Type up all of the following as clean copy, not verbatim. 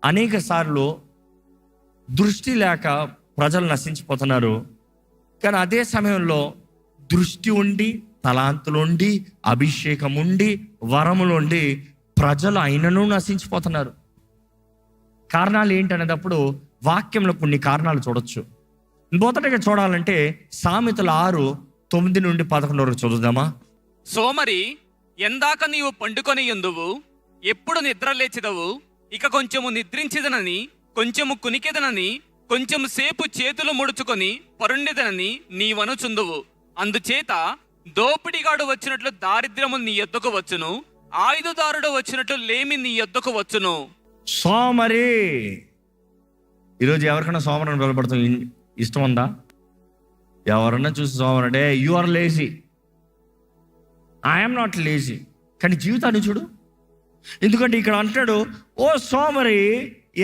అనేక సార్లు దృష్టి లేక ప్రజలు నశించిపోతున్నారు. కానీ అదే సమయంలో దృష్టి ఉండి, తలాంతులు ఉండి, అభిషేకం ఉండి, వరములు ఉండి ప్రజలు అయినను నశించిపోతున్నారు. కారణాలు ఏంటనేటప్పుడు వాక్యంలో కొన్ని కారణాలు చూడొచ్చు. మొదటగా చూడాలంటే సామెతలు 6:9-11 చదువుదామా? సోమరి, ఎందాక నీవు పండుకొని ఎందువు? ఎప్పుడు నిద్ర లేచిదవు? ఇక కొంచెము నిద్రించిదనని, కొంచెము కునికెదనని, కొంచెము సేపు చేతులు ముడుచుకొని పరుండిదనని నీవనుచుందువు. అందుచేత దోపిడిగాడు వచ్చినట్లు దారిద్ర్యము నీ యొద్దకు వచ్చును, ఆయుధదారుడు వచ్చినట్లు లేమి నీ యొద్దకు వచ్చును. సోమరి. ఈరోజు ఎవరికైనా సోమరిని బలపడతాం ఇష్టం ఉందా? ఎవరన్నా చూసి సోమరి అంటే you are lazy. I'm not lazy. కానీ జీవితాన్ని చూడు. ఎందుకంటే ఇక్కడ అంటాడు, ఓ సోమరి,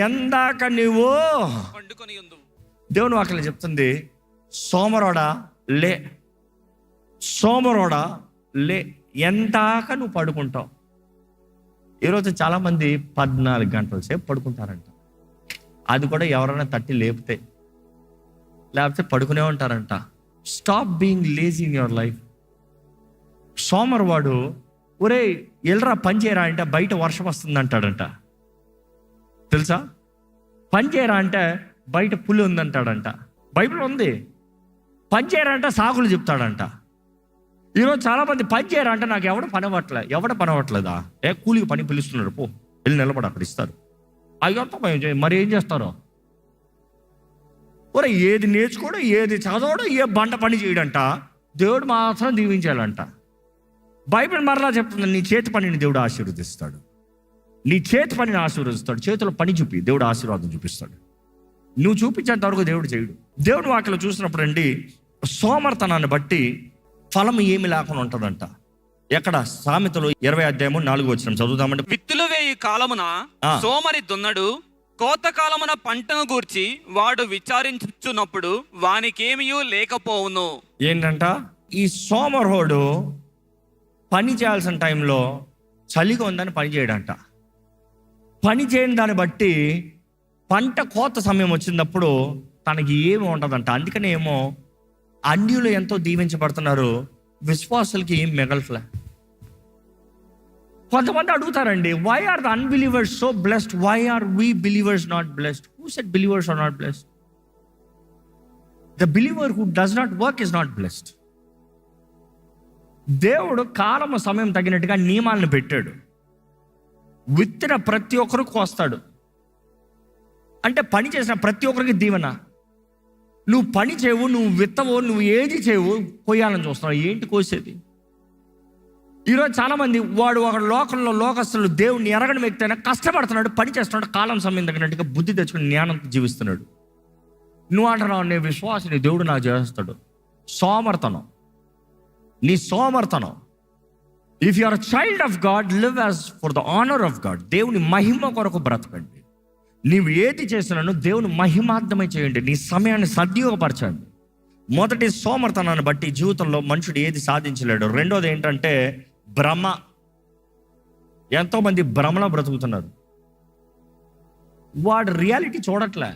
ఎందాక నువ్వు పండుకొని ఎందువు. దేవుని వాక్యం చెప్తుంది, సోమరోడా లే, సోమరోడా లే, ఎందాక నువ్వు పడుకుంటావు. ఈరోజు చాలామంది 14 గంటల సేపు పడుకుంటారంట. అది కూడా ఎవరైనా తట్టి లేపితే, లేకపోతే పడుకునే ఉంటారంట. Stop being lazy in your life. సోమరవాడు, ఒరే ఎల్రా పని చేయరా అంటే బయట వర్షం వస్తుంది అంటాడంట. తెలుసా? పని చేయరా అంటే బయట పులి ఉందంటాడంట. బైబిల్ ఉంది. పని చేయరా అంటే సాకులు చెప్తాడంట. ఈరోజు చాలామంది పని చేయరా అంటే నాకు ఎవడ పని అవ్వట్లేదా? కూలికి పని పిలుస్తున్నారు, పో వెళ్ళి నిలబడి అక్కడ ఇస్తారు. అయ్యంతా మరి ఏం చేస్తారో? ఒరే ఏది నేర్చుకోవడం, ఏది చదవడం, ఏ బండ పని చేయడంట. దేవుడు మాత్రం దీవించాలంట. బైబిల్ మరలా చెప్తుంది, నీ చేతి పనిని దేవుడు ఆశీర్వదిస్తాడు. నీ చేతి పనిని ఆశీర్వదిస్తాడు. చేతిలో పని చూపి దేవుడు ఆశీర్వాదం చూపిస్తాడు. నువ్వు చూపించేంత వరకు దేవుడు చేయడు. దేవుడు వాక్యలో చూసినప్పుడు అండి, సోమర్తనాన్ని బట్టి ఫలం ఏమి లేకుండా ఉంటుందంట. ఎక్కడ? సామెతలు 20:4 చదువుదామంటే, విత్తులు వేయి కాలమున సోమరి దున్నడు, కోత కాలమున పంటను గూర్చి వాడు విచారించుచున్నప్పుడు వానికేమియూ లేకపోవును. ఏంటంట? ఈ సోమరోడు పని చేయాల్సిన టైంలో చలిగా ఉందని పని చేయడంట. పని చేయని దాన్ని బట్టి పంట కోత సమయం వచ్చినప్పుడు తనకి ఏమి ఉండదంట. అందుకనే ఏమో అన్యులు ఎంతో దీవించబడుతున్నారు, విశ్వాసులకి ఏం మిగలట్లే. కొంతమంది అడుగుతారండి, why are the unbelievers so blessed, why are we believers not blessed? Who said believers are not blessed? The believer who does not work is not blessed. దేవుడు కాలము సమయం తగినట్టుగా నియమాలను పెట్టాడు. విత్తిన ప్రతి ఒక్కరికి కోస్తాడు. అంటే పని చేసిన ప్రతి ఒక్కరికి దీవెన. నువ్వు పని చేయవు, నువ్వు విత్తవు, నువ్వు ఏది చేయవు, కొయ్యాలని చూస్తున్నావు. ఏంటి కోసేది? ఈరోజు చాలామంది వాడు ఒక లోకస్తులు దేవుడిని ఎరగడం వ్యక్తి కష్టపడుతున్నాడు, పని చేస్తున్నాడు, కాలం సమయం తగినట్టుగా బుద్ధి తెచ్చుకుని జ్ఞానంతో జీవిస్తున్నాడు. నువ్వు అంటున్నావు, నీ విశ్వాసం దేవుడు నాకు చేస్తాడు. సోమర్తనం, నీ సోమర్తనం. If you are a child of God, live as for the honour of God. దేవుని మహిమ కొరకు బ్రతకండి. నీవు ఏది చేసినాను దేవుని మహిమార్థమై చేయండి. నీ సమయాన్ని సద్వినియోగపరచండి. మొదటి సోమర్తనాన్ని బట్టి జీవితంలో మనుషుడు ఏది సాధించలేడు. రెండోది ఏంటంటే భ్రమ. ఎంతోమంది భ్రమలో బ్రతుకుతున్నారు. వాడు రియాలిటీ చూడట్లే.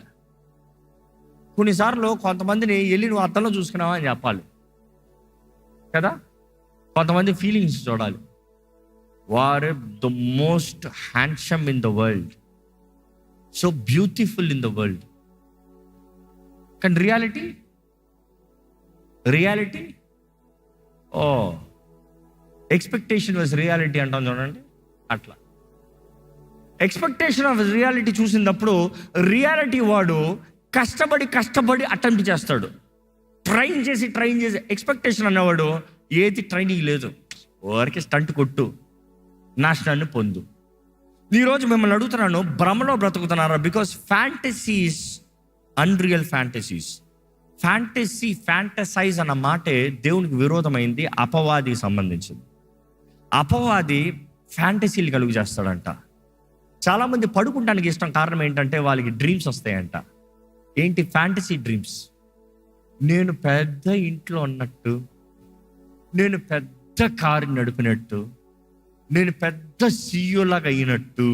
కొన్నిసార్లు కొంతమందిని వెళ్ళి నువ్వు అర్థంలో చూసుకున్నావా అని చెప్పాలి కదా. కొంతమంది ఫీలింగ్స్ చూడాలి. వారు the most handsome in the world, so beautiful in the world. కానీ రియాలిటీ ఎక్స్పెక్టేషన్ వాజ్ రియాలిటీ అంటాం చూడండి. అట్లా ఎక్స్పెక్టేషన్ ఆఫ్ రియాలిటీ చూసినప్పుడు రియాలిటీ వాడు కష్టపడి అటెంప్ట్ చేస్తాడు. ట్రైన్ చేసి ఎక్స్పెక్టేషన్ అన్నవాడు ఏది ట్రైనింగ్ లేదు, వారికి స్టంట్ కొట్టు, నాశనాన్ని పొందు. ఈరోజు మిమ్మల్ని అడుగుతున్నాను, భ్రమలో బ్రతుకుతున్నారా? Because fantasies, unreal fantasies. Fantasize అన్న మాటే దేవునికి విరోధమైంది, అపవాదికి సంబంధించింది. అపవాది ఫ్యాంటసీలు కలుగు చేస్తాడంట. చాలామంది పడుకుంటానికి ఇష్టం కారణం ఏంటంటే వాళ్ళకి డ్రీమ్స్ వస్తాయంట. ఏంటి? Fantasy dreams. నేను పెద్ద ఇంట్లో ఉన్నట్టు, నేను పెద్ద కారు నడిపినట్టు, నేను పెద్ద సీఈఓలాగా అయినట్టు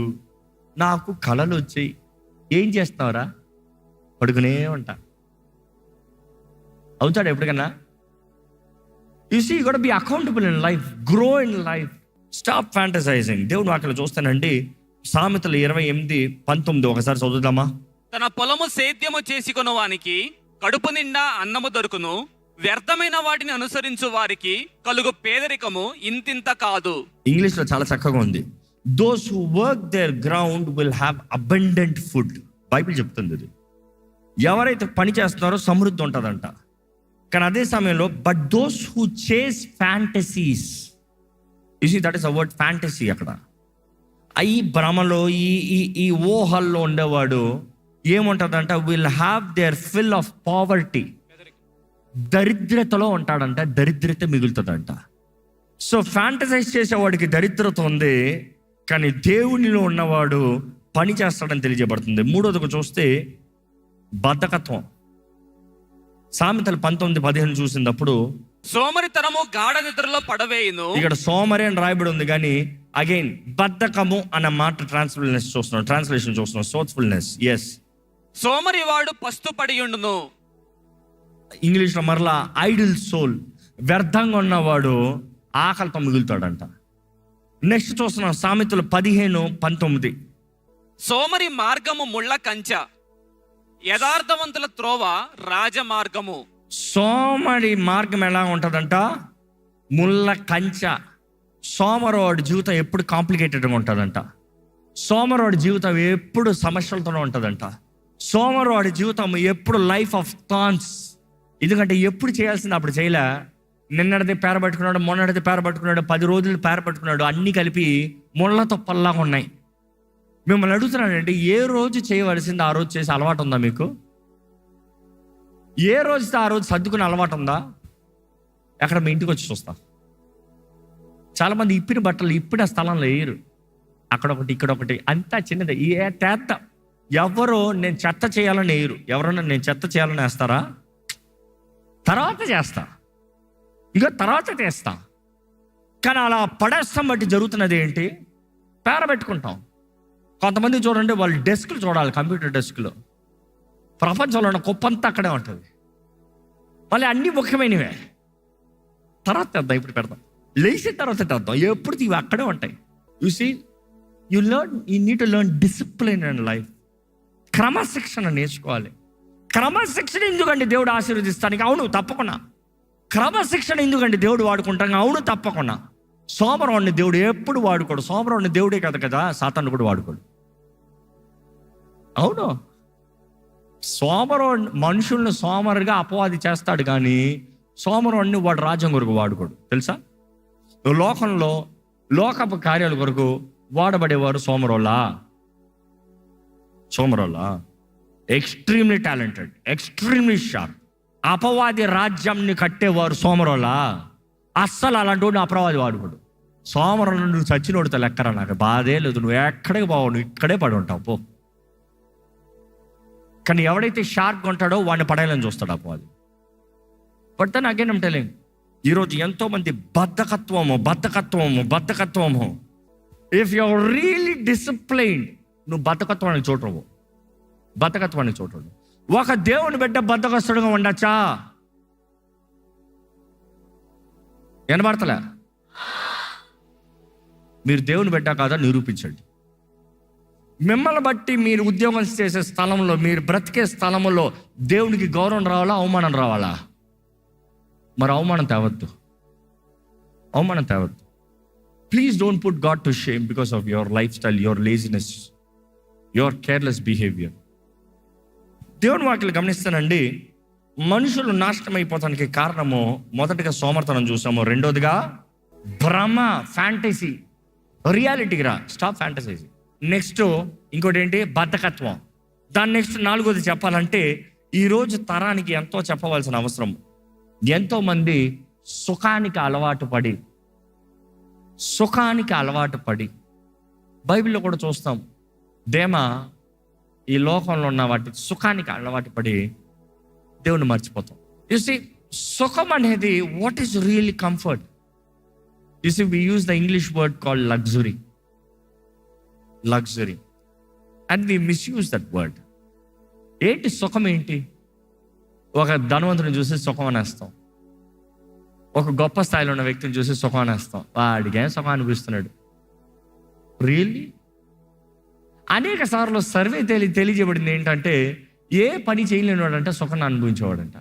నాకు కళలు వచ్చాయి. ఏం చేస్తున్నావురా? పడుకునే ఉంటా. అవుతాడు ఎప్పటికన్నా? You see you got to be accountable in life, grow in life, stop fantasizing. దేవుడు వాక్యలో చూస్తానండి, సామెతలు 28:19 ఒకసారి చదువుదామా? తన పొలము సేద్యము చేసుకొను వానికి కడుపు నిండా అన్నము దొరుకును, వ్యర్థమైన వాటిని అనుసరించు వారికి కలుగు పేదరికము ఇంతింత కాదు. ఇంగ్లీష్ లో చాలా చక్కగా ఉంది. Those who work their ground will have abundant food. Bible చెప్తుంది ఇది. ఎవరైతే పని చేస్తున్నారో సమృద్ధి ఉంటుందంట. కానీ అదే సమయంలో but those who chase fantasies, you see that is a word fantasy. అక్కడ ఈ భ్రమలో ఈ ఊహల్లో ఉండేవాడు ఏముంటుందంట, will have their fill of poverty. దరిద్రతలో ఉంటాడంట, దరిద్రత మిగులుతుందంట. సో ఫ్యాంటసైజ్ చేసేవాడికి దరిద్రత ఉంది, కానీ దేవునిలో ఉన్నవాడు పని చేస్తాడని తెలియజేయబడుతుంది. మూడోదికి చూస్తే బద్ధకత్వం. సామెతలు 19:15 చూసినప్పుడు సోమరితనము గాఢ నిద్రలో పడవేయును. ఇక్కడ సోమరి అని రాయబడి ఉంది, కానీ అగైన్ బద్ధకము అన్న మాట ట్రాన్స్లేషన్ చూస్తున్నాం. సోత్ఫుల్నెస్. ఎస్, సోమరి వాడు పస్తు పడి ఉండును. ఇంగ్లీష్ లో మరలా ఐడిల్ సోల్, వ్యర్థంగా ఉన్నవాడు ఆకలితో మిగులుతాడంట. నెక్స్ట్ చూస్తున్నాం సామెతలు 15:19. సోమరి మార్గము ముళ్ళ కంచ, యథార్థవంతుల త్రోవ రాజమార్గము. సోమరి మార్గం ఎలా ఉంటుందంట? ముళ్ళ కంచ. సోమరోడి జీవితం ఎప్పుడు కాంప్లికేటెడ్గా ఉంటుందంట. సోమరోడి జీవితం ఎప్పుడు సమస్యలతోనే ఉంటుందంట. సోమరోడి జీవితం ఎప్పుడు లైఫ్ ఆఫ్ థాన్స్. ఎందుకంటే ఎప్పుడు చేయాల్సింది అప్పుడు చేయలే. నిన్నటిది పేరబట్టుకున్నాడు, మొన్నటిది పేరబట్టుకున్నాడు, 10 రోజులు పేరబట్టుకున్నాడు, అన్నీ కలిపి ముళ్ళతో పల్లాగా ఉన్నాయి. మిమ్మల్ని అడుగుతున్నానండి, ఏ రోజు చేయవలసింది ఆ రోజు చేసే అలవాటు ఉందా మీకు? ఏ రోజుతో ఆ రోజు సర్దుకునే అలవాటు ఉందా? ఎక్కడ మీ ఇంటికి వచ్చి చూస్తా, చాలామంది ఇప్పిన బట్టలు ఇప్పిన స్థలంలో వేయరు. అక్కడొకటి ఇక్కడొకటి, అంతా చిన్నది. ఏ తేత్త ఎవరో నేను చెత్త చేయాలని వేయరు. ఎవరన్నా నేను చెత్త చేయాలని వేస్తారా? తర్వాత చేస్తా, ఇక తర్వాత చేస్తా. కానీ అలా పడేస్తాం బట్టి జరుగుతున్నది ఏంటి? పేరబెట్టుకుంటాం. కొంతమంది చూడండి, వాళ్ళు డెస్క్లు చూడాలి, కంప్యూటర్ డెస్క్లో ప్రపంచంలో ఉన్న కుప్పంతా అక్కడే ఉంటుంది. మళ్ళీ అన్నీ ముఖ్యమైనవే, తర్వాత తెద్దాం, ఇప్పుడు పెడదాం, లేచిన తర్వాత తెద్దాం, ఎప్పుడు ఇవి అక్కడే ఉంటాయి. You see, you need to learn discipline and life. క్రమశిక్షణ నేర్చుకోవాలి. క్రమశిక్షణ ఎందుకంటే దేవుడు ఆశీర్వదిస్తానికి? అవును, తప్పకుండా. క్రమశిక్షణ ఎందుకంటే దేవుడు వాడుకుంటాను? అవును, తప్పకుండా. సోమరోడిని దేవుడు ఎప్పుడు వాడుకోడు. సోమరోడిని దేవుడే కదా సాతాను కూడా వాడుకోడు. అవును, సోమరోడి మనుషుల్ని సోమరుగా అపవాది చేస్తాడు, కానీ సోమరోడిని వాడు రాజ్యం కొరకు వాడుకోడు. తెలుసా? లోకంలో లోకపు కార్యాల కొరకు వాడబడేవారు సోమరోళ్ళా? Extremely talented, extremely sharp. అపవాది రాజ్యాన్ని కట్టేవారు సోమరోళ్ళా? అస్సలు అలాంటి వాడిని అపవాది వాడుకోడు. సోమరోళ్ళు నువ్వు చచ్చినోడితో లెక్కరా, నాకు బాధే లేదు, నువ్వు ఎక్కడికి పోవు, నువ్వు ఇక్కడే పడి ఉంటావు పో. కానీ ఎవడైతే షార్ప్గా ఉంటాడో వాడిని పడేయాలని చూస్తాడు అపవాది. But then again I'm telling, ఈరోజు ఎంతోమంది బద్ధకత్వము. If you are really disciplined, నువ్వు బద్ధకత్వానికి చూడవు. ఒక దేవుని బిడ్డ బద్ధకస్తుడుగా ఉండొచ్చా? వినబడతలే? మీరు దేవుని బిడ్డ కాదా నిరూపించండి. మిమ్మల్ని బట్టి మీరు ఉద్యోగం చేసే స్థలంలో, మీరు బ్రతికే స్థలంలో దేవునికి గౌరవం రావాలా, అవమానం రావాలా? మరి అవమానం తేవద్దు. Please don't put God to shame because of your lifestyle, your laziness, your careless behaviour. దేవుని వాక్యలు గమనిస్తానండి, మనుషులు నాశనం అయిపోతానికి కారణము మొదటిగా సోమర్తనం చూసాము, రెండోదిగా భ్రమ, ఫ్యాంటసీ. రియాలిటీకి రా, స్టాప్ ఫ్యాంటసైజింగ్. నెక్స్ట్ ఇంకోటి ఏంటి? బద్ధకత్వం. దాని నెక్స్ట్ నాలుగోది చెప్పాలంటే, ఈరోజు తరానికి ఎంతో చెప్పవలసిన అవసరం. ఎంతోమంది సుఖానికి అలవాటు పడి బైబిల్లో కూడా చూస్తాం, దేమా ఈ లోకంలో ఉన్న వాటి సుఖానికి అలవాటు పడి దేవుని మర్చిపోతాం. యు సీ, సుఖం అనేది what is really comfort? You see, we use the English word called luxury. And we misuse that word. ఏంటి సుఖం? ఏంటి? ఒక ధనవంతుని చూసి సుఖం అనేస్తాం, ఒక గొప్ప స్థాయిలో ఉన్న వ్యక్తిని చూసి సుఖం అనేస్తాం. వాడికి ఏం సుఖం అనిపిస్తున్నాడు? రియల్లీ అనేక సార్లు సర్వే తెలియజేయబడింది ఏంటంటే, ఏ పని చేయలేని వాడంట సుఖాన్ని అనుభవించేవాడంట,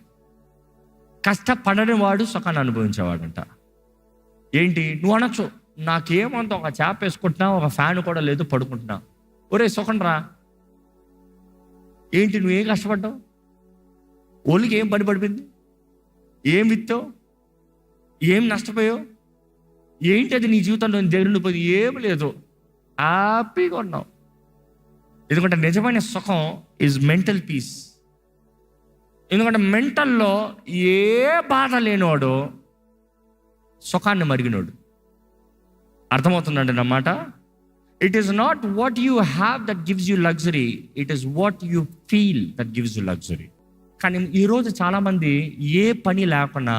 కష్టపడని వాడు సుఖాన్ని అనుభవించేవాడంట. ఏంటి? నువ్వు అనొచ్చు, నాకేమంత ఒక చేప వేసుకుంటున్నా, ఒక ఫ్యాన్ కూడా లేదు, పడుకుంటున్నా. ఒరే సుఖం రా. ఏంటి? నువ్వేం కష్టపడ్డావు? ఒళ్ళకి ఏం పని పడిపోయింది? ఏం విత్తావు? ఏం నష్టపోయావు? ఏంటి అది నీ జీవితంలో దగ్గర పోయి? ఏం లేదు, హ్యాపీగా ఉన్నావు. ఎందుకంటే నిజమైన సుఖం ఈజ్ మెంటల్ పీస్. ఎందుకంటే మెంటల్లో ఏ బాధ లేనివాడు సుఖాన్ని మరిగినోడు. అర్థమవుతుందండి నా మాట? It is not what you have that gives you luxury, it is what you feel that gives you luxury. కానీ ఈరోజు చాలామంది ఏ పని లేకుండా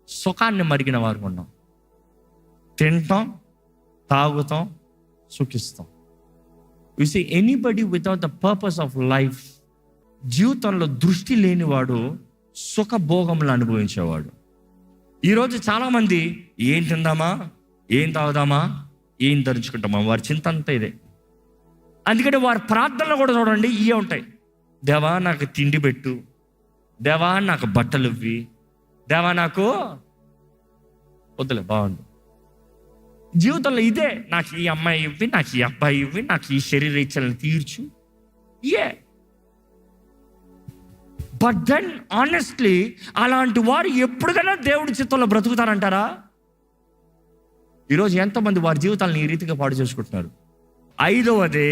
సుఖాన్ని మరిగిన వారు ఉన్నాం. తింటాం, తాగుతాం, సుఖిస్తాం. You see anybody without the purpose of life, జీవితంలో దృష్టి లేనివాడు సుఖభోగములు అనుభవించేవాడు. ఈరోజు చాలామంది ఏం తిందామా, ఏం తాగుదామా, ఏం ధరించుకుంటామా, వారి చింత అంతా ఇదే. అందుకని వారి ప్రార్థనలు కూడా చూడండి ఇవే ఉంటాయి. దేవా నాకు తిండి పెట్టు, దేవా నాకు బట్టలు ఇవ్వి, దేవా నాకు వద్దులే బాగుంది. జీవితంలో ఇదే, నాకు ఈ అమ్మాయి ఇవ్వి, నాకు ఈ అబ్బాయి ఇవ్వి, నాకు ఈ శరీర ఇచ్చలను తీర్చు. బట్ దెన్ ఆనెస్ట్లీ అలాంటి వారు ఎప్పుడుకైనా దేవుడి చిత్తంలో బ్రతుకుతారంటారా? ఈరోజు ఎంతోమంది వారి జీవితాలను ఈ రీతిగా పాడు చేసుకుంటున్నారు. 5వది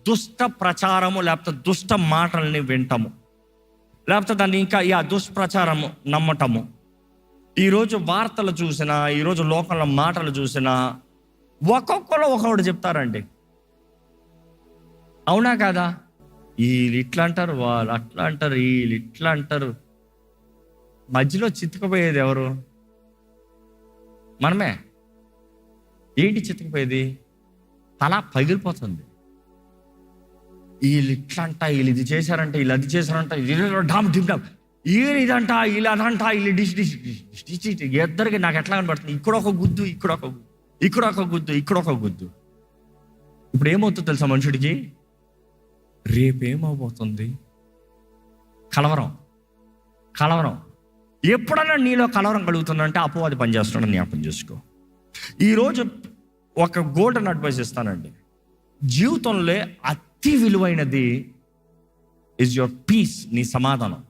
దుష్ట ప్రచారము, లేకపోతే దుష్ట మాటల్ని వింటాము, లేకపోతే దాన్ని ఇంకా దుష్ప్రచారము నమ్మటము. ఈరోజు వార్తలు చూసినా, ఈరోజు లోకంలో మాటలు చూసినా ఒక్కొక్కరు ఒక్కొక్కడు చెప్తారండి. అవునా కాదా? వీళ్ళు ఇట్లా అంటారు, వాళ్ళు అట్లా అంటారు, వీళ్ళు ఇట్లా అంటారు. మధ్యలో చిత్తుకుపోయేది ఎవరు? మనమే. ఏంటి చిత్తుకుపోయేది? తల పగిలిపోతుంది. వీళ్ళు ఇట్లా అంట, వీళ్ళు ఇది చేశారంట, వీళ్ళు అది చేశారంట, డామ్ డిమ్ డామ్, వీళ్ళు ఇదంట, వీళ్ళు అదంట, వీళ్ళు డిష్ డిష్ డిష్ డిష్. ఇద్దరికి నాకు ఎట్లా కనబడుతుంది? ఇక్కడ ఒక గుద్దు, ఇక్కడ ఒక గుద్దు, ఇక్కడ ఒక గుద్దు, ఇక్కడ ఒక గుద్దు. ఇప్పుడు ఏమవుతుందో తెలుసా మనుషుడికి? రేపేమవబోతుంది? కలవరం. కలవరం. ఎప్పుడన్నా నీలో కలవరం కలుగుతుందంటే అపవాది పనిచేస్తున్నాడని జ్ఞాపకం చేసుకో. ఈరోజు ఒక గోల్డెన్ అడ్వైస్ ఇస్తానండి. జీవితంలో అతి విలువైనది ఇస్ యువర్ పీస్, నీ సమాధానం.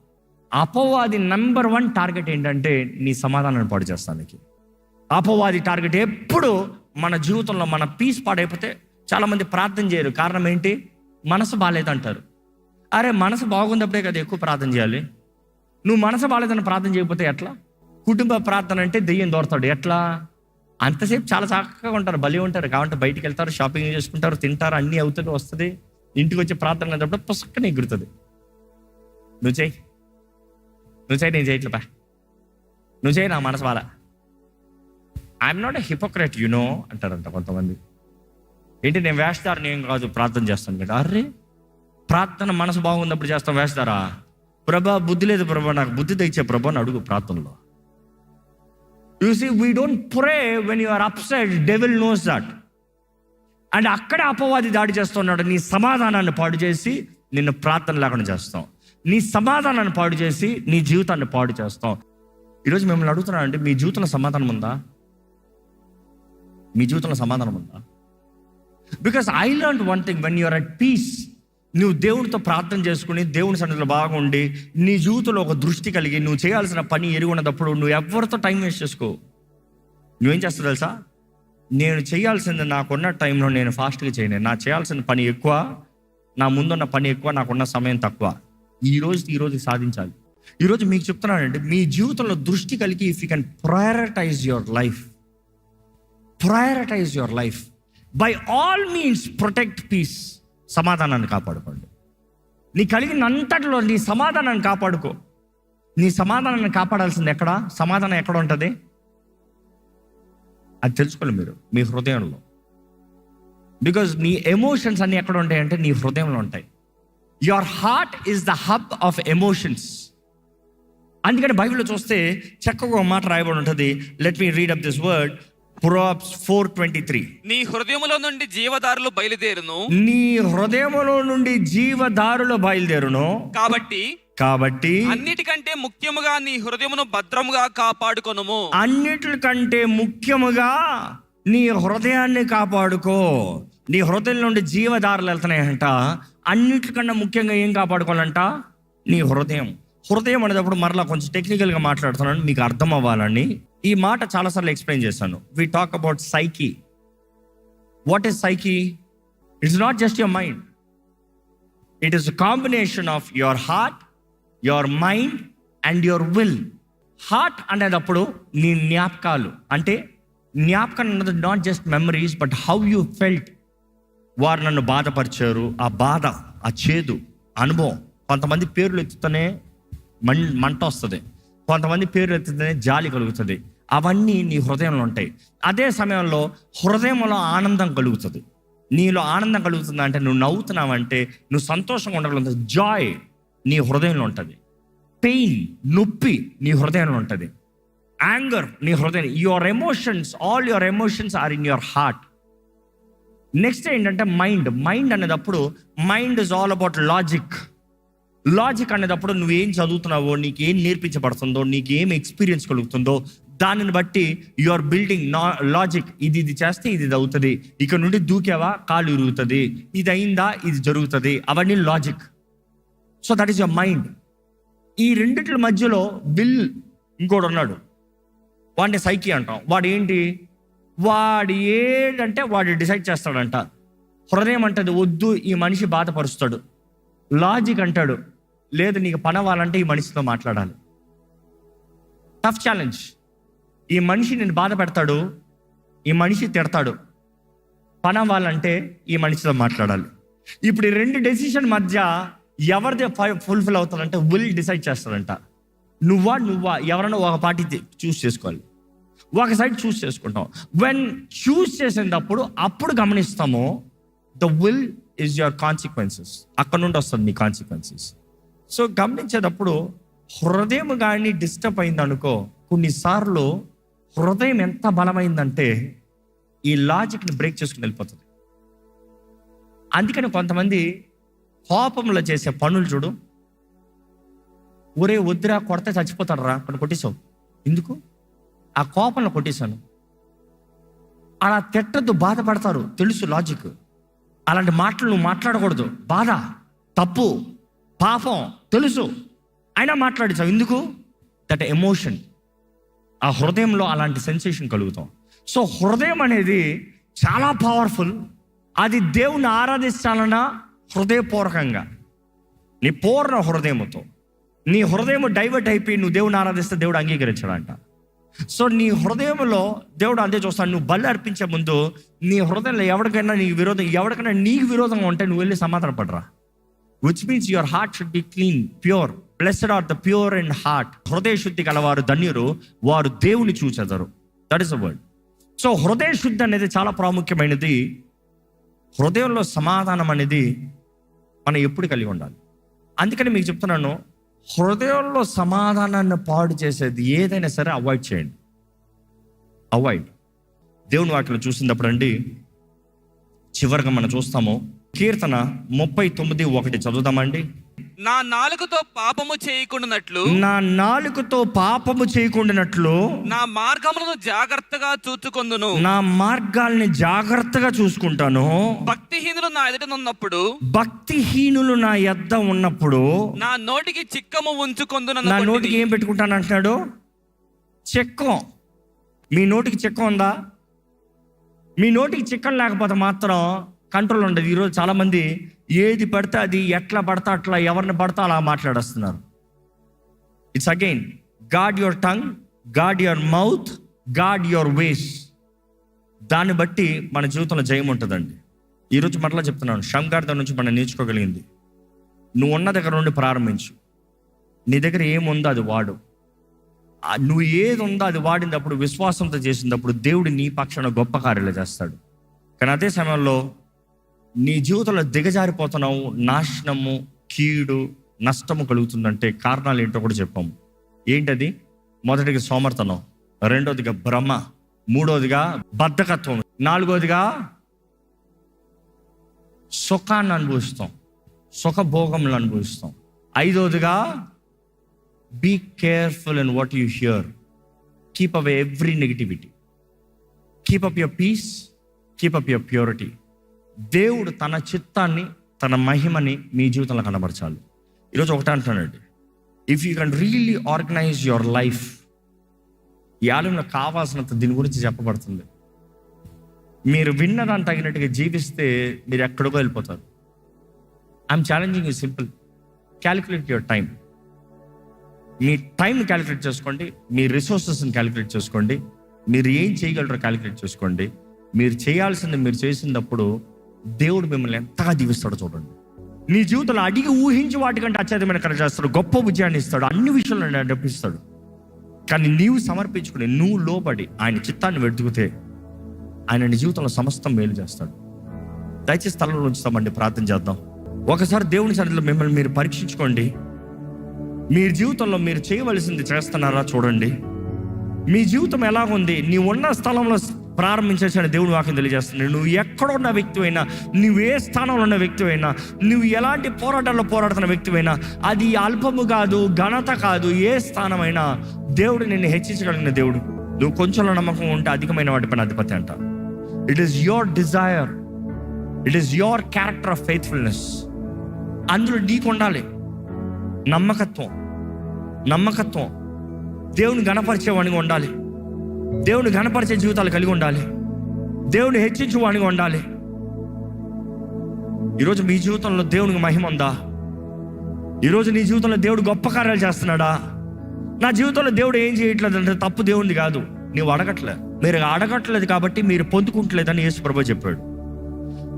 అపవాది నెంబర్ 1 టార్గెట్ ఏంటంటే నీ సమాధానాన్ని పాడు చేస్తానికి. అపవాది టార్గెట్ ఎప్పుడు మన జీవితంలో మన పీస్ పాడైపోతే చాలామంది ప్రార్థన చేయరు. కారణం ఏంటి? మనసు బాగాలేదంటారు. అరే మనసు బాగుందప్పుడే కదా ఎక్కువ ప్రార్థన చేయాలి. నువ్వు మనసు బాగాలేదని ప్రార్థన చేయకపోతే ఎట్లా? కుటుంబ ప్రార్థన అంటే దెయ్యం దొరతాడు. ఎట్లా? అంతసేపు చాలా చక్కగా ఉంటారు, బలి ఉంటారు, కాబట్టి బయటికి వెళ్తారు, షాపింగ్ చేసుకుంటారు, తింటారు, అన్నీ అవుతుంది, వస్తుంది. ఇంటికి వచ్చి ప్రార్థన అనేటప్పుడు పుస్తకం ఎగురుతుంది. నువ్వు చేయి, నేను చేయట్లేపా, నువ్వు చేయి, నా మనసు బాల. I'm not a hypocrite you know అంటారంట కొంతమంది. ఏంటి నేను వేస్తారని ఏం కాదు, ప్రార్థన చేస్తాను కదా. అర్రే ప్రార్థన మనసు బాగున్నప్పుడు చేస్తాం, వేస్తారా? ప్రభా బుద్ధి లేదు ప్రభా, నాకు బుద్ధి తెచ్చే ప్రభా అని అడుగు ప్రార్థనలో. You see we don't pray when you are upset. Devil knows that. And అక్కడే అపవాది దాడి చేస్తున్నాడు. నీ సమాధానాన్ని పాడు చేసి నిన్ను ప్రార్థన లేకుండా చేస్తాం. నీ సమాధానాన్ని పాడు చేసి నీ జీవితాన్ని పాడు చేస్తాం. ఈరోజు మిమ్మల్ని అడుగుతున్నానంటే, మీ జీవితంలో సమాధానం ఉందా? మీ జీవితంలో సమాధానం ఉందా? Because I learn one thing, when you're at peace, నువ్వు దేవుడితో ప్రార్థన చేసుకుని దేవుని సన్నిధిలో బాగుండి నీ జీవితంలో ఒక దృష్టి కలిగి నువ్వు చేయాల్సిన పని ఎరుగున్నప్పుడు నువ్వు ఎవరితో టైం వేస్ట్ చేసుకో. నువ్వేం చేస్తావు తెలుసా? నేను చేయాల్సింది నాకున్న టైంలో నేను ఫాస్ట్గా చేయను. నా చేయాల్సిన పని ఎక్కువ, నా ముందున్న పని ఎక్కువ, నాకున్న సమయం తక్కువ. ఈరోజు సాధించాలి. ఈరోజు మీకు చెప్తున్నానంటే, మీ జీవితంలో దృష్టి కలిగి if you can prioritize your life by all means protect peace. సమాధానాన్ని కాపాడుకోండి. నీ కలిగినంతటిలో నీ సమాధానాన్ని కాపాడుకో. నీ సమాధానాన్ని కాపాడాల్సింది ఎక్కడ? సమాధానం ఎక్కడ ఉంటుంది అది తెలుసుకోండి మీరు, మీ హృదయంలో. బికాజ్ నీ ఎమోషన్స్ అన్నీ ఎక్కడ ఉంటాయంటే నీ హృదయంలో ఉంటాయి. Your heart is the hub of emotions. అందుకని బైబిల్లో చూస్తే చక్కగా ఒక మాట రాయబడి ఉంటుంది. Let me read up this word. Proverbs 4:23. నీ హృదయములో నుండి జీవదారులు బయలుదేరును. నీ హృదయములో నుండి జీవదారులు బయలుదేరును. కాబట్టి అన్నిటికంటే ముఖ్యముగా నీ హృదయమును భద్రముగా కాపాడుకొనుము. అన్నిటికంటే ముఖ్యముగా నీ హృదయాన్ని కాపాడుకో. నీ హృదయం నుండి జీవదారులు వెళ్తున్నాయంట. అన్నిటికన్నా ముఖ్యంగా ఏం కాపాడుకోవాలంట? నీ హృదయం. హృదయం అనేటప్పుడు మరలా కొంచెం టెక్నికల్గా మాట్లాడుతున్నాను, మీకు అర్థం అవ్వాలని. ఈ మాట చాలాసార్లు ఎక్స్ప్లెయిన్ చేశాను. We talk about psyche. What is psyche? It's not just your mind. It is a combination of your heart, your mind and your will. Heart అనేటప్పుడు నీ జ్ఞాపకాలు, అంటే జ్ఞాపకం అన్నది not just memories but how you felt. వారు నన్ను బాధపరిచారు, ఆ బాధ, ఆ చేదు అనుభవం. కొంతమంది పేర్లు ఎత్తుతూనే మంట వస్తుంది, కొంతమంది పేర్లు ఎత్తుతూనే జాలి కలుగుతుంది. అవన్నీ నీ హృదయంలో ఉంటాయి. అదే సమయంలో హృదయంలో ఆనందం కలుగుతుంది. నీలో ఆనందం కలుగుతుంది అంటే నువ్వు నవ్వుతున్నావంటే, నువ్వు సంతోషంగా ఉండగలుగుతుంది. జాయ్ నీ హృదయంలో ఉంటుంది. పెయిన్, నొప్పి నీ హృదయంలో ఉంటుంది. యాంగర్ నీ హృదయం. Your emotions, all your emotions are in your heart. Next ఏంటంటే మైండ్ అనేటప్పుడు mind is all about logic. Logic అనేటప్పుడు నువ్వేం చదువుతున్నావో, నీకు ఏం నేర్పించబడుతుందో, నీకు ఏం ఎక్స్పీరియన్స్ కలుగుతుందో దానిని బట్టి యు ఆర్ బిల్డింగ్ లాజిక్. ఇది చేస్తే ఇది అవుతుంది, ఇక్కడ నుండి దూకేవా కాలు ఇరుగుతుంది, ఇది అయిందా ఇది జరుగుతుంది, అవన్నీ logic. So that is your mind. ఈ రెండిట్ల మధ్యలో విల్ ఇంకోటి ఉన్నాడు, వాడిని సైకి అంటాం. వాడు ఏంటి? వాడు ఏంటంటే వాడు డిసైడ్ చేస్తాడంట. హృదయం అంటది వద్దు, ఈ మనిషి బాధపరుస్తాడు. లాజిక్ అంటాడు లేదు, నీకు పని అవ్వాలంటే ఈ మనిషితో మాట్లాడాలి. Tough challenge. ఈ మనిషి నేను బాధ పెడతాడు, ఈ మనిషి తిడతాడు, పని అవ్వాలంటే ఈ మనిషితో మాట్లాడాలి. ఇప్పుడు ఈ రెండు డెసిషన్ మధ్య ఎవరిది ఫుల్ఫిల్ అవుతాడంటే విల్ డిసైడ్ చేస్తాడంట. నువ్వా ఎవరైనా ఒక పార్టీ చూస్ చేసుకోవాలి, ఒక సైడ్ చూస్ చేసుకుంటాం. వెన్ చూస్ చేసేటప్పుడు అప్పుడు గమనిస్తాము the will is your consequences. అక్కడ నుండి వస్తుంది నీ కాన్సిక్వెన్సెస్. సో గమనించేటప్పుడు హృదయం కానీ డిస్టర్బ్ అయింది అనుకో, కొన్నిసార్లు హృదయం ఎంత బలమైందంటే ఈ లాజిక్ని బ్రేక్ చేసుకుని వెళ్ళిపోతుంది. అందుకని కొంతమంది కోపంలో చేసే పనులు చూడు, ఒరే వద్దురా కొడితే చచ్చిపోతాడు రా అని కొట్టేశావు. ఎందుకు? ఆ కోపంలో కొట్టేశాను. అలా తిట్టద్దు, బాధపడతారు, తెలుసు లాజిక్. అలాంటి మాటలు నువ్వు మాట్లాడకూడదు, బాధ, తప్పు, పాపం తెలుసు, అయినా మాట్లాడేసావు. ఎందుకు? That emotion. ఆ హృదయంలో అలాంటి సెన్సేషన్ కలుగుతాం. సో హృదయం అనేది చాలా పవర్ఫుల్. అది దేవుని ఆరాధించాలన్నా హృదయపూర్వకంగా, నీ పూర్ణ హృదయముతో. నీ హృదయం డైవర్ట్ అయిపోయి నువ్వు దేవుని ఆరాధిస్తే దేవుడు అంగీకరించాడంట. సో నీ హృదయంలో దేవుడు అదే చూస్తాడు. నువ్వు బలి అర్పించే ముందు నీ హృదయంలో ఎవరికైనా నీకు విరోధంగా ఉంటే నువ్వు వెళ్ళి సమాధాన పడరా. Which means your heart should be clean, pure. Blessed are the pure in heart. హృదయ శుద్ధి గలవారు ధన్యురు, వారు దేవుని చూచెదరు. That is the word. So హృదయ శుద్ధి అనేది చాలా ప్రాముఖ్యమైనది. హృదయంలో సమాధానం అనేది మనం ఎప్పుడు కలిగి ఉండాలి. అందుకని మీకు చెప్తున్నాను, హృదయంలో సమాధానాన్ని పాడు చేసేది ఏదైనా సరే అవాయిడ్ చేయండి. అవాయిడ్. దేవుని వాక్యలో చూసినప్పుడు అండి, చివరిగా మనం చూస్తాము కీర్తన 39:1 చదువుదామండి. నా నాలుకతో పాపము చేయకుండానట్లు, నా మార్గములను జాగ్రత్తగా చూచుకొందును. నా మార్గాల్ని జాగ్రత్తగా చూసుకుంటాను. భక్తిహీనులు నా ఎదుట ఉన్నప్పుడు నా నోటికి చిక్కము ఉంచుకొందును. నా నోటికి ఏం పెట్టుకుంటాను అంటున్నాడు? చిక్కం. మీ నోటికి చిక్కం ఉందా? మీ నోటికి చిక్కం లేకపోతే మాత్రం కంట్రోల్ ఉండదు. ఈరోజు చాలామంది ఏది పడితే అది, ఎట్లా పడతా అట్లా, ఎవరిని పడతా అలా మాట్లాడేస్తున్నారు. It's again guard your tongue, guard your mouth, guard your ways. దాన్ని బట్టి మన జీవితంలో జయం ఉంటుందండి. ఈరోజు మరలా చెప్తున్నాను, షంగార్ దగ్గర నుంచి మనం నేర్చుకోగలిగింది, నువ్వు ఉన్న దగ్గర నుండి ప్రారంభించు. నీ దగ్గర ఏముందో అది వాడు. నువ్వు ఏది ఉందో అది వాడినప్పుడు, విశ్వాసంతో చేసినప్పుడు దేవుడు నీ పక్షాన గొప్ప కార్యాలు చేస్తాడు. కానీ అదే సమయంలో నీ జీవితంలో దిగజారిపోతున్నావు, నాశనము, కీడు, నష్టము కలుగుతుందంటే కారణాలు ఏంటో కూడా చెప్పాము. ఏంటది? మొదటిగా సోమర్తనం, రెండోదిగా భ్రమ, మూడోదిగా బద్ధకత్వం, నాలుగోదిగా సుఖాన్ని అనుభవిస్తాం, సుఖభోగములు అనుభవిస్తాం, ఐదోదిగా be careful in what you hear, keep away every negativity, keep up your peace, keep up your purity. దేవుడు తన చిత్తాన్ని, తన మహిమని మీ జీవితంలో కనబరచాలి. ఈరోజు ఒకటే అంటానండి, if you can really organise your life, ఈ ఆలయంలో కావాల్సినంత దీని గురించి చెప్పబడుతుంది. మీరు విన్నదాన్ని తగినట్టుగా జీవిస్తే మీరు ఎక్కడికో వెళ్ళిపోతారు. I'm challenging you simple, calculate your time. మీ టైంని క్యాలిక్యులేట్ చేసుకోండి, మీ రిసోర్సెస్ని క్యాలిక్యులేట్ చేసుకోండి, మీరు ఏం చేయగలరో క్యాలిక్యులేట్ చేసుకోండి. మీరు చేయాల్సింది మీరు చేసినప్పుడు దేవుడు మిమ్మల్ని ఎంతగా దీవిస్తాడో చూడండి. నీ జీవితంలో అడిగి ఊహించి వాటికంటే అత్యధికమైన కరెక్ట్ చేస్తాడు, గొప్ప విజయాన్ని ఇస్తాడు, అన్ని విషయాల్లో నడిపిస్తాడు. కానీ నీవు సమర్పించుకుని, నువ్వు లోబడి ఆయన చిత్తాన్ని వెతుకుతే ఆయన నీ జీవితంలో సమస్తం మేలు చేస్తాడు. దయచేసి స్థలంలో ఉంచుతామండి, ప్రార్థన చేద్దాం. ఒకసారి దేవుని సన్నిధిలో మిమ్మల్ని మీరు పరీక్షించుకోండి. మీ జీవితంలో మీరు చేయవలసింది చేస్తున్నారా చూడండి. మీ జీవితం ఎలాగుంది? నీ ఉన్న స్థలంలో ప్రారంభించేసాడు దేవుని వాక్యం తెలియజేస్తున్నాడు. నువ్వు ఎక్కడ ఉన్న వ్యక్తి అయినా, నువ్వు ఏ స్థానంలో ఉన్న వ్యక్తి అయినా, నువ్వు ఎలాంటి పోరాటాల్లో పోరాడుతున్న వ్యక్తి అయినా, అది అల్పము కాదు, ఘనత కాదు, ఏ స్థానమైనా దేవుడు నిన్ను హెచ్చించగలిగిన దేవుడు. నువ్వు కొంచెంలో నమ్మకం ఉంటే అధికమైన వాటిపైన అధిపతి అంట. It is your desire, it is your character of faithfulness. అందులో నీకు ఉండాలి నమ్మకత్వం. నమ్మకత్వం దేవుని గణపరిచేవాడిగా ఉండాలి, దేవుని గణపరిచే జీవితాలు కలిగి ఉండాలి, దేవుని హెచ్చించేవాడిగా ఉండాలి. ఈరోజు మీ జీవితంలో దేవునికి మహిమ ఉందా? ఈరోజు నీ జీవితంలో దేవుడు గొప్ప కార్యాలు చేస్తున్నాడా? నా జీవితంలో దేవుడు ఏం చేయట్లేదు అంటే తప్పు దేవునిది కాదు, నీవు అడగట్లేదు. మీరు అడగట్లేదు కాబట్టి మీరు పొందుకుంటలేదని యేసు ప్రభు చెప్పాడు.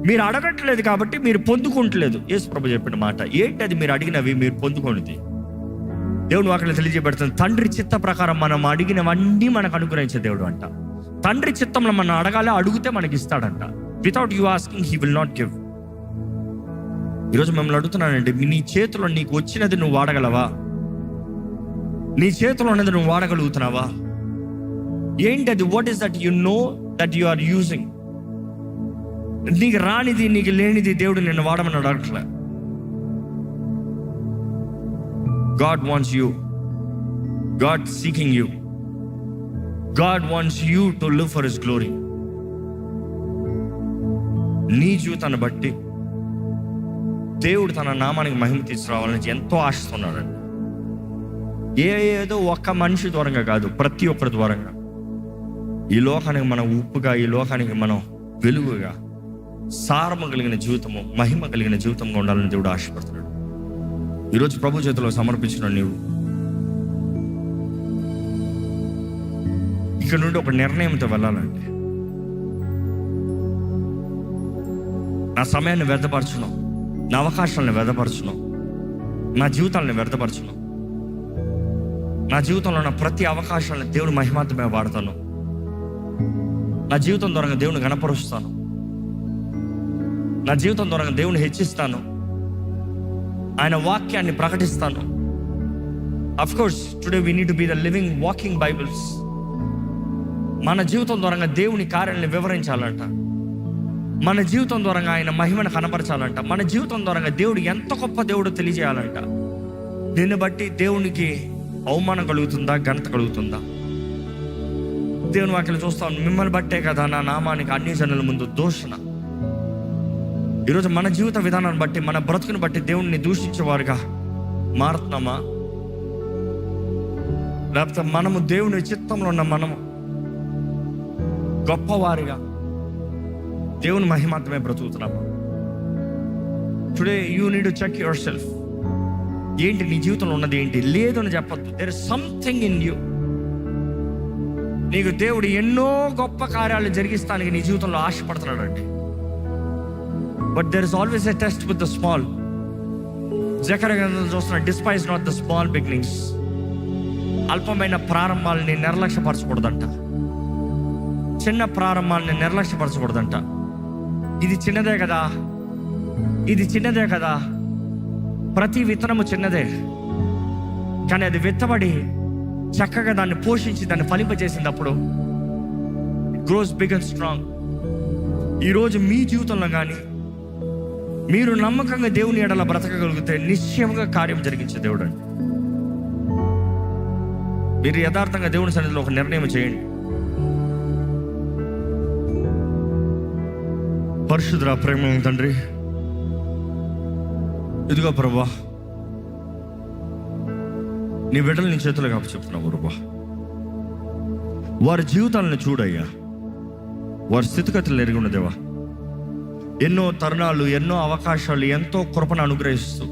మీరు అడగట్లేదు కాబట్టి మీరు పొందుకుంటలేదు, యేసు ప్రభు చెప్పిన మాట. ఏంటి అది? మీరు అడిగినవి మీరు పొందుకునేది. దేవుని వాక్యం తెలియజేయబడుతుంది, తండ్రి చిత్త ప్రకారం మనం అడిగినవన్నీ మనకు అనుగ్రహించే దేవుడు అంట. తండ్రి చిత్తంలో మనం అడగాలి, అడిగితే మనకి ఇస్తాడంట. Without you asking he will not give. ఈరోజు మిమ్మల్ని అడుగుతున్నానండి, నీ చేతిలో నీకు వచ్చినది నువ్వు వాడగలవా? నీ చేతిలో ఉన్నది నువ్వు వాడగలుగుతున్నావా? ఏంటి అది? What is that you know that you are using? నీకు రానిది, నీకు లేనిది దేవుడు నిన్ను వాడమని అడగట్లే. God wants you. God seeking you. God wants you to live for His glory. నీ జీవితాన్ని బట్టి దేవుడు తన నామానికి మహిమ తీసుకురావాలని ఎంతో ఆశిస్తున్నాడండి. ఏదో ఒక్క మనిషి ద్వారంగా కాదు, ప్రతి ఒక్కరి ద్వారంగా. ఈ లోకానికి మనం ఉప్పుగా, ఈ లోకానికి మనం వెలుగుగా, సారము కలిగిన జీవితము, మహిమ కలిగిన జీవితంగా ఉండాలని దేవుడు ఆశపడుతున్నాడు. ఈరోజు ప్రభు చేతిలో సమర్పించిన నీవు ఇక్కడ నుండి ఒక నిర్ణయంతో వెళ్ళాలంటే, నా సమయాన్ని వ్యర్థపరచును, నా అవకాశాలను వ్యర్థపరచును, నా జీవితాలను వ్యర్థపరచును, నా జీవితంలో ఉన్న ప్రతి అవకాశాలను దేవుడు మహిమార్థమే వాడతాను, నా జీవితం ద్వారా దేవుని గణపరుస్తాను, నా జీవితం ద్వారా దేవుని హెచ్చిస్తాను, ఆయన వాక్యాన్ని ప్రకటిస్తాను. Of course today we need to be the living walking Bibles. మన జీవితం ద్వారా దేవుని కార్యాలను వివరించాలంట, మన జీవితం ద్వారా ఆయన మహిమను కనపరచాలంట, మన జీవితం ద్వారా దేవుడు ఎంత గొప్ప దేవుడు తెలియజేయాలంట. దీన్ని బట్టి దేవునికి అవమానం కలుగుతుందా, ఘనత కలుగుతుందా? దేవుని వాక్యం చూస్తాం, మిమ్మల్ని బట్టే కదా నా నామానికి అన్ని జనుల ముందు దూషణ. ఈరోజు మన జీవిత విధానాన్ని బట్టి, మన బ్రతుకుని బట్టి దేవుణ్ణి దూషించేవారుగా మారుతున్నామా? లేకపోతే మనము దేవుని చిత్తంలో ఉన్న మనము గొప్పవారిగా దేవుని మహిమాత్రమే బ్రతుకుతున్నామా? Today you need to check yourself. ఏంటి నీ జీవితంలో ఉన్నది? ఏంటి లేదు అని చెప్పొద్దు. There is something in you. నీకు దేవుడు ఎన్నో గొప్ప కార్యాలు జరిగిస్తానికి నీ జీవితంలో ఆశపడుతున్నాడు అండి. But there is always a test with the small. జకర్యా చూస్తున్నా, despise not the small beginnings. అల్పమైన ప్రారంభాలని నిర్లక్ష్యపరచకూడదంట, చిన్న ప్రారంభాలని నిర్లక్ష్యపరచకూడదంట. ఇది చిన్నదే కదా, ఇది చిన్నదే కదా, ప్రతి విత్తనము చిన్నదే, కానీ అది విత్తబడి చక్కగా దాన్ని పోషించి దాన్ని ఫలింపజేసినప్పుడు గ్రోస్ బిగ్ అండ్ స్ట్రాంగ్. ఈరోజు మీ జీవితంలో కానీ మీరు నమ్మకంగా దేవుని ఎడల బ్రతకగలిగితే నిశ్చయంగా కార్యం జరిగించే దేవుడు అండి. మీరు యథార్థంగా దేవుని సన్నిధిలో ఒక నిర్ణయం చేయండి. పరిశుద్ధ ప్రేమ తండ్రి, ఇదిగో ప్రభా, నీ బిడ్డలు నీ చేతులు కాపు చెప్తున్నావు ప్రభా. వారి జీవితాలను చూడయ్యా, వారి స్థితిగతులు ఎరిగి ఉన్నదేవా. ఎన్నో తరుణాలు, ఎన్నో అవకాశాలు, ఎంతో కృపను అనుగ్రహిస్తూ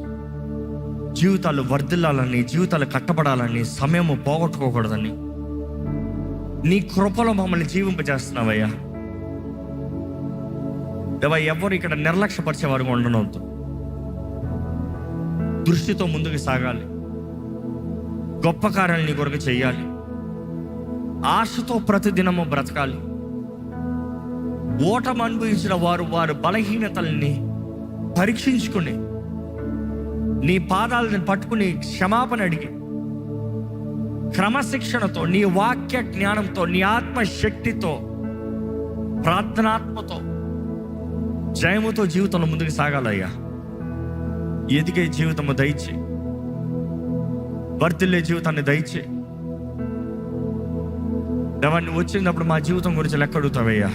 జీవితాలు వర్ధిల్లాలని, జీవితాలు కట్టబడాలని, సమయము పోగొట్టుకోకూడదని నీ కృపలో మమ్మల్ని జీవింపజేస్తున్నావయ్యా. దేవా, ఎవరు ఇక్కడ నిర్లక్ష్యపరిచేవారుగా ఉండనవద్దు. దృష్టితో ముందుకు సాగాలి, గొప్ప కార్యాలు నీ కొరకు చెయ్యాలి, ఆశతో ప్రతిదినము బ్రతకాలి. ఓటమి అనుభవించిన వారు వారి బలహీనతల్ని పరీక్షించుకుని నీ పాదాలను పట్టుకుని క్షమాపణ అడిగి క్రమశిక్షణతో, నీ వాక్య జ్ఞానంతో, నీ ఆత్మశక్తితో, ప్రార్థనాత్మతో, జయముతో జీవితంలో ముందుకు సాగాలయ్యా. ఎదిగే జీవితము దయచే, వర్ధిల్లే జీవితాన్ని దయచే. దేవాన్ని వచ్చినప్పుడు మా జీవితం గురించి లెక్క అడుగుతావయ్యా.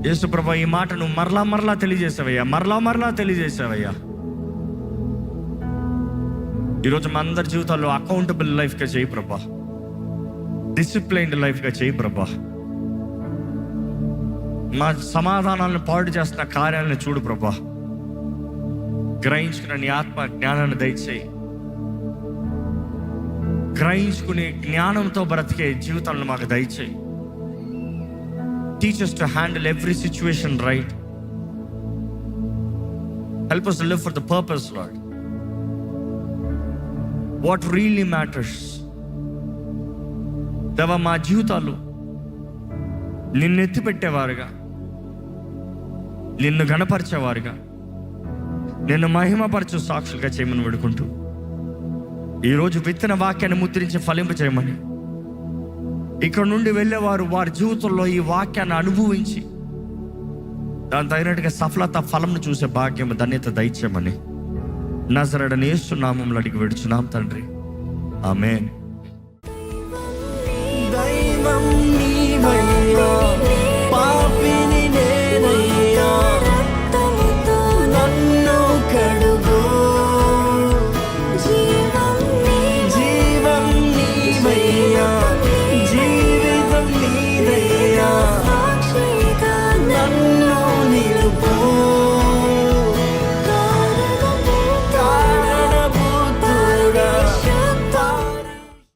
యేసు ప్రభా, ఈ మాటను మరలా తెలియజేసావయ్యా, మరలా తెలియజేసావయ్యా. ఈరోజు మా అందరి జీవితాల్లో అకౌంటబుల్ లైఫ్గా చేయి ప్రభా, డిసిప్లైన్డ్ లైఫ్గా చేయి ప్రభా. మా సమాధానాలను పాడు చేస్తున్న కార్యాలను చూడు ప్రభా. గ్రహించుకున్న నీ ఆత్మ జ్ఞానాన్ని దయచేయి. గ్రహించుకునే జ్ఞానంతో బ్రతికే జీవితాలను మాకు దయచేయి. Teach us to handle every situation right. Help us to live for the purpose, Lord. What really matters. దేవా, మా జీవితాలు నిన్ను ఎత్తిపెట్టేవారుగా, నిన్ను గణపరిచేవారుగా, నిన్ను మహిమపరచు సాక్షులుగా చేయమని వేడుకుంటూ, ఈరోజు విత్తన వాక్యాన్ని ముద్రించి ఫలింప చేయమని, ఇక్కడ నుండి వెళ్ళేవారు వారి జీవితంలో ఈ వాక్యాన్ని అనుభవించి దాని తగినట్టుగా సఫలత ఫలంను చూసే భాగ్యం, ధన్యత దయచేయమని నజరేయుడైన యేసు నామములో అడిగి వేడుచున్నాం తండ్రి, ఆమేన్.